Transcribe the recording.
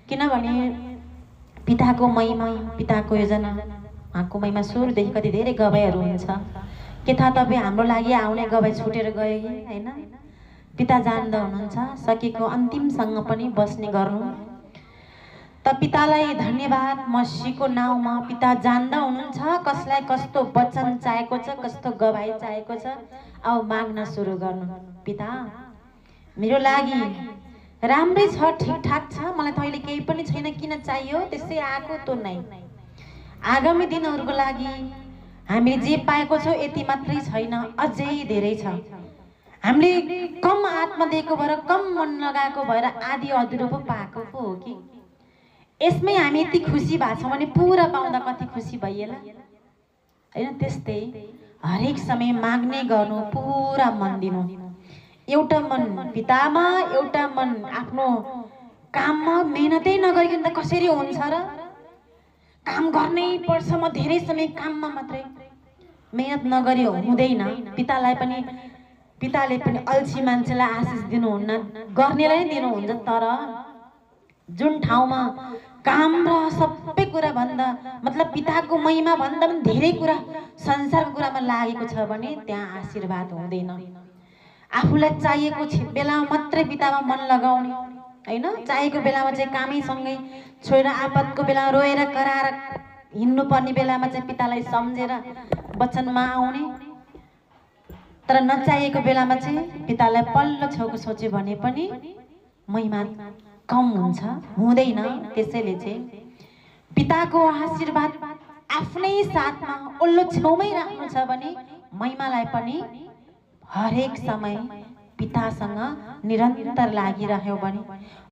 किनभने पिताको महिमा, पिताको योजना, उहाँको महिमा सुरुदेखि कति धेरै गवाईहरू हुन्छ। के थाहा तपाईँ हाम्रो लागि आउने गवाई छुटेर गयो कि होइन? पिता जान्दा हुनुहुन्छ, सकेको अन्तिमसँग पनि बस्ने गर्नु। त पितालाई धन्यवाद। मसीहको नाउँमा पिता जान्दा हुनुहुन्छ कसलाई कस्तो वचन चाहिएको छ, कस्तो गवाई चाहिएको छ। अब माग्न सुरु गर्नु। पिता, मेरो लागि राम्रै छ, ठिकठाक छ, मलाई त अहिले केही पनि छैन, किन चाहियो? त्यसै आएको त नै। आगामी दिनहरूको लागि हामीले जे पाएको छौँ यति मात्रै छैन, अझै धेरै छ। हामीले कम आत्मा दिएको भएर, कम मन लगाएको भएर आधी अधुरो पो पाएको पो हो कि? यसमै हामी यति खुसी भएको छौँ भने पुरा पाउँदा कति खुसी भइएला होइन? त्यस्तै हरेक समय माग्ने गर्नु, पुरा मन दिनु। एउटा मन पितामा, एउटा मन आफ्नो काममा। मेहनतै नगरिकन त कसरी हुन्छ र? काम गर्नै पर्छ। म धेरै समय काममा मात्रै, मेहनत नगरी हुँदैन। पिताले पनि अल्छी मान्छेलाई आशिष दिनुहुन्न, गर्नेलाई नै दिनुहुन्छ। तर जुन ठाउँमा काम र सबै कुरा भन्दा मतलब पिताको महिमा भन्दा पनि धेरै कुरा संसारको कुरामा लागेको छ भने त्यहाँ आशीर्वाद हुँदैन। आफूलाई चाहिएको बेलामा मात्रै पितामा मन लगाउने होइन? चाहिएको बेलामा चाहिँ कामैसँगै छोडेर, आपतको बेलामा रोएर कराएर हिँड्नुपर्ने बेलामा चाहिँ पितालाई सम्झेर वचनमा आउने। तर नचाहिएको बेलामा चाहिँ पितालाई पल्लो छेउको सोच्यो भने पनि महिमा कम हुन्छ, हुँदैन। त्यसैले चाहिँ पिताको आशीर्वाद आफ्नै साथमा ओल्लो छेउमै राख्नु छ भने महिमालाई पनि हरेक समय पितासँग निरन्तर लागिरह्यो भने